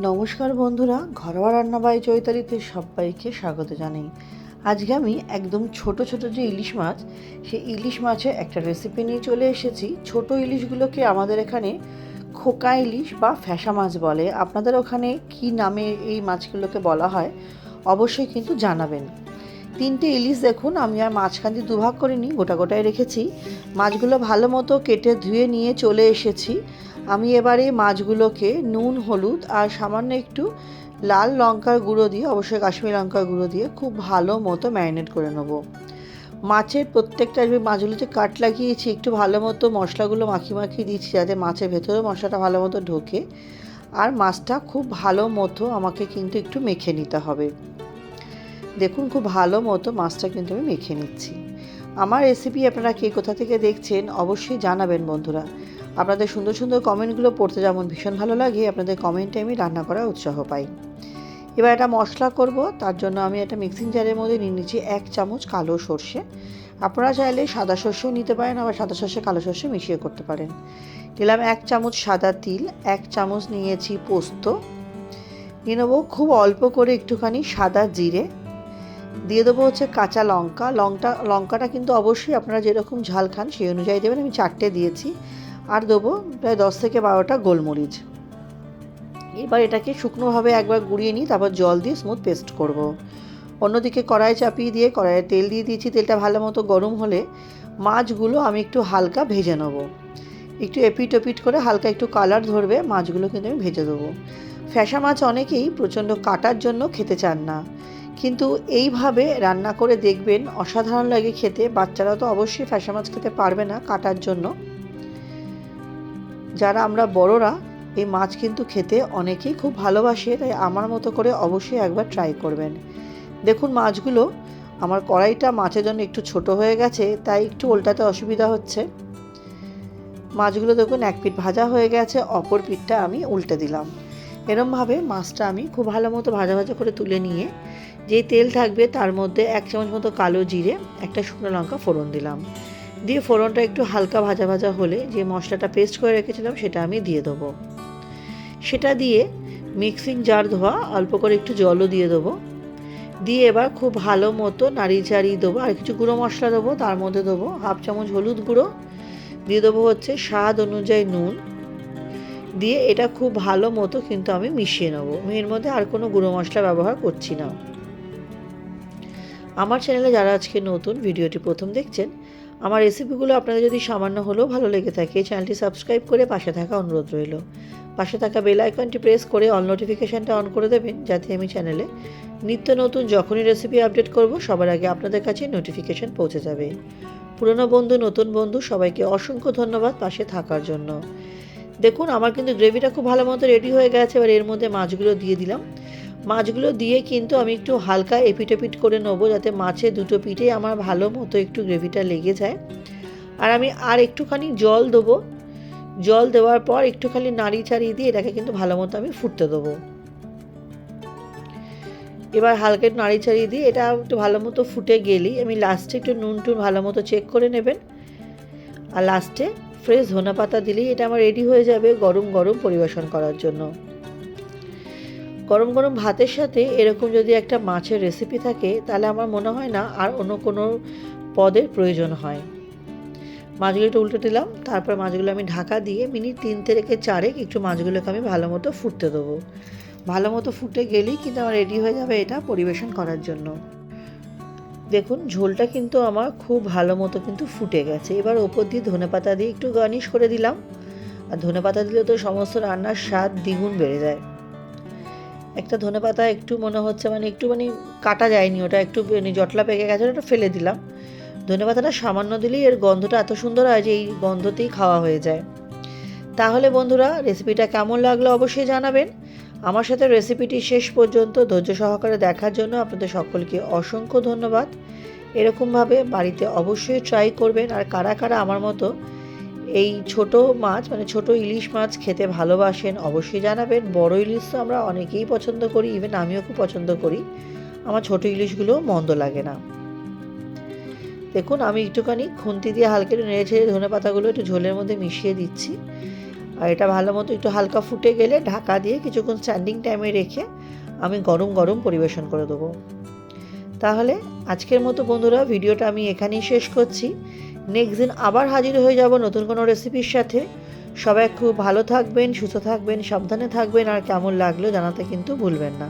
নমস্কার বন্ধুরা, ঘরোয়া রান্না বাই চৈতালিতে সবাইকে স্বাগত জানাই। আজকে আমি একদম ছোট ছোট যে ইলিশ মাছ, সেই ইলিশ মাছের একটা রেসিপি নিয়ে চলে এসেছি। ছোট ইলিশগুলোকে আমাদের এখানে খোকা ইলিশ বা ফ্যাসা মাছ বলে। আপনাদের ওখানে কি নামে এই মাছগুলোকে বলা হয় অবশ্যই কিন্তু জানাবেন। 3টে ইলিশ দেখুন, আমি আর মাঝখান দিয়ে দুভাগ করে নিই, গোটা গোটায় রেখেছি। মাছগুলো ভালো মতো কেটে ধুয়ে নিয়ে চলে এসেছি। আমি এবারে মাছগুলোকে নুন, হলুদ আর সামান্য একটু লাল লঙ্কার গুঁড়ো দিয়ে, অবশ্যই কাশ্মীরি লঙ্কার গুঁড়ো দিয়ে খুব ভালো মতো ম্যারিনেট করে নেব। মাছের প্রত্যেকটা মাছগুলোতে কাট লাগিয়েছি, একটু ভালো মতো মশলাগুলো মাখিয়ে দিচ্ছি যাতে মাছের ভেতরে মশলাটা ভালো মতো ঢোকে। আর মাছটা খুব ভালো মতো আমাকে কিন্তু একটু মেখে নিতে হবে। দেখুন, খুব ভালো মতো মাছটা কিন্তু আমি মেখে নিচ্ছি। আমার রেসিপি আপনারা কে কোথা থেকে দেখছেন অবশ্যই জানাবেন বন্ধুরা। আপনাদের সুন্দর সুন্দর কমেন্টগুলো পড়তে যেমন ভীষণ ভালো লাগে, আপনাদের কমেন্টে আমি রান্না করার উৎসাহ পাই। এবার একটা মশলা করব, তার জন্য আমি একটা মিক্সিং জারের মধ্যে নিয়ে নিচ্ছি 1 চামচ কালো সর্ষে। আপনারা চাইলে সাদা সর্ষেও নিতে পারেন, আবার সাদা সর্ষে কালো সর্ষে মিশিয়ে করতে পারেন। দিলাম 1 চামচ সাদা তিল, 1 চামচ নিয়েছি পোস্ত, নিয়ে নেবো খুব অল্প করে একটুখানি সাদা জিরে, দিয়ে দেবো হচ্ছে কাঁচা লঙ্কা। লঙ্কাটা কিন্তু অবশ্যই আপনারা যেরকম ঝাল খান সেই অনুযায়ী দেবেন, আমি 4টে দিয়েছি। আর দেবো প্রায় 10 থেকে 12টা গোলমরিচ। এবার এটাকে শুকনোভাবে একবার গুঁড়িয়ে নিই, তারপর জল দিয়ে স্মুথ পেস্ট করব। অন্যদিকে কড়াই চাপিয়ে দিয়ে কড়াইয়ে তেল দিয়ে দিয়েছি। তেলটা ভালো মতো গরম হলে মাছগুলো আমি একটু হালকা ভেজে নেবো। একটু এপিট ওপিট করে হালকা একটু কালার ধরবে মাছগুলো কিন্তু আমি ভেজে দেবো। ফ্যাসা মাছ অনেকেই প্রচণ্ড কাটার জন্য খেতে চান না, কিন্তু এইভাবে রান্না করে দেখবেন অসাধারণ লাগে খেতে। বাচ্চারা তো অবশ্যই ফ্যাসা মাছ খেতে পারবে না কাটার জন্য, যারা আমরা বড়রা এই মাছ কিন্তু খেতে অনেকেই খুব ভালোবাসে, তাই আমার মতো করে অবশ্যই একবার ট্রাই করবেন। দেখুন, মাছগুলো আমার কড়াইটা মাছের জন্য একটু ছোট হয়ে গেছে, তাই একটু উল্টাতে অসুবিধা হচ্ছে। মাছগুলো দেখুন এক পিঠ ভাজা হয়ে গেছে, অপর পিঠটা আমি উল্টে দিলাম। এরমভাবে মাছটা আমি খুব ভালো মতো ভাজা ভাজা করে তুলে নিয়ে যেই তেল থাকবে তার মধ্যে 1 চামচ মতো কালো জিরে, একটা শুকনো লঙ্কা ফোড়ন দিলাম। দিয়ে ফোড়নটা একটু হালকা ভাজা ভাজা হলে যে মশলাটা পেস্ট করে রেখেছিলাম সেটা আমি দিয়ে দেবো। সেটা দিয়ে মিক্সিং জার ধোয়া অল্প করে একটু জলও দিয়ে দেবো। দিয়ে এবার খুব ভালো মতো নাড়িয়ে চাড়িয়ে দেবো। আর কিছু গুঁড়ো মশলা দেবো, তার মধ্যে দেবো 1/2 চামচ হলুদ গুঁড়ো, দিয়ে দেবো হচ্ছে স্বাদ অনুযায়ী নুন। দিয়ে এটা খুব ভালো মতো কিন্তু আমি মিশিয়ে নেবো। এর মধ্যে আর কোনো গুঁড়ো মশলা ব্যবহার করছি না। আমার চ্যানেলে যারা আজকে নতুন ভিডিওটি প্রথম দেখছেন, আমার রেসিপিগুলো আপনাদের যদি সামান্য হলেও ভালো লেগে থাকে চ্যানেলটি সাবস্ক্রাইব করে পাশে থাকা অনুরোধ রইল। পাশে থাকা বেল আইকনটি প্রেস করে অল নোটিফিকেশানটা অন করে দেবেন, যাতে আমি চ্যানেলে নিত্য নতুন যখনই রেসিপি আপডেট করব সবার আগে আপনাদের কাছে নোটিফিকেশান পৌঁছে যাবে। পুরনো বন্ধু, নতুন বন্ধু সবাইকে অসংখ্য ধন্যবাদ পাশে থাকার জন্য। দেখুন, আমার কিন্তু গ্রেভিটা খুব ভালো মতো রেডি হয়ে গেছে। এবার এর মধ্যে মাছগুলো দিয়ে দিলাম। মাছগুলো দিয়ে কিন্তু আমি একটু হালকা এপিট ওপিট করে নেবো, যাতে মাছের দুটো পিঠেই আমার ভালো মতো একটু গ্রেভিটা লেগে যায়। আর আমি আর একটুখানি জল দেবো। জল দেওয়ার পর একটুখানি নাড়ি চাড়িয়ে দিয়ে এটাকে কিন্তু ভালো মতো আমি ফুটতে দেবো। এবার হালকা একটু নাড়ি চাড়িয়ে দিয়ে এটা একটু ভালো মতো ফুটে গেলেই আমি লাস্টে একটু নুন টুন ভালো মতো চেক করে নেবেন। আর লাস্টে ফ্রেশ ধনেপাতা দিলেই এটা আমার রেডি হয়ে যাবে গরম গরম পরিবেশন করার জন্য। গরম গরম ভাতের সাথে এরকম যদি একটা মাছের রেসিপি থাকে, তাহলে আমার মনে হয় না আর অন্য কোনো পদের প্রয়োজন হয়। মাছগুলো একটু উল্টে দিলাম, তারপর মাছগুলো আমি ঢাকা দিয়ে মিনিট 3 থেকে 4 একটু মাছগুলোকে আমি ভালো মতো ফুটতে দেবো। ভালো মতো ফুটে গেলেই কিন্তু আমার রেডি হয়ে যাবে এটা পরিবেশন করার জন্য। দেখুন, ঝোলটা কিন্তু আমার খুব ভালো মতো কিন্তু ফুটে গেছে। এবার ওপর দিয়ে ধনেপাতা দিয়ে একটু গার্নিশ করে দিলাম। আর ধনেপাতা দিলে তো সমস্ত রান্নার স্বাদ দ্বিগুণ বেড়ে যায়। একটা ধনেপাতা একটু মনে হচ্ছে একটু কাটা যায়নি, ওটা একটু জটলা পেকে গেছে, ওটা ফেলে দিলাম। ধনেপাতাটা সামান্য দিলেই এর গন্ধটা এত সুন্দর হয় যে এই গন্ধতেই খাওয়া হয়ে যায়। তাহলে বন্ধুরা, রেসিপিটা কেমন লাগলো অবশ্যই জানাবেন। আমার সাথে রেসিপিটি শেষ পর্যন্ত ধৈর্য সহকারে দেখার জন্য আপনাদের সকলকে অসংখ্য ধন্যবাদ। এরকমভাবে বাড়িতে অবশ্যই ট্রাই করবেন। আর কারা কারা আমার মতো এই ছোট মাছ ছোট ইলিশ মাছ খেতে ভালোবাসেন অবশ্যই জানাবেন। বড় ইলিশ তো আমরা অনেকেই পছন্দ করি, ইভেন আমিও খুব পছন্দ করি। আমার ছোট ইলিশগুলো মন্দ লাগে না। দেখুন, আমি একটুখানি খুন্তি দিয়ে হালকা একটু নেড়ে ছেড়ে ধনেপাতাগুলো একটু ঝোলের মধ্যে মিশিয়ে দিচ্ছি। আর এটা ভালো মতো একটু হালকা ফুটে গেলে ঢাকা দিয়ে কিছুক্ষণ স্ট্যান্ডিং টাইমে রেখে আমি গরম গরম পরিবেশন করে দেবো। তাহলে আজকের মতো বন্ধুরা ভিডিওটা আমি এখানেই শেষ করছি। নেক্সট দিন আবার হাজির হয়ে যাব নতুন কোনো রেসিপির সাথে। সবাই খুব ভালো থাকবেন, সুস্থ থাকবেন, সাবধানে থাকবেন, আর কেমন লাগলো জানাতে কিন্তু ভুলবেন না।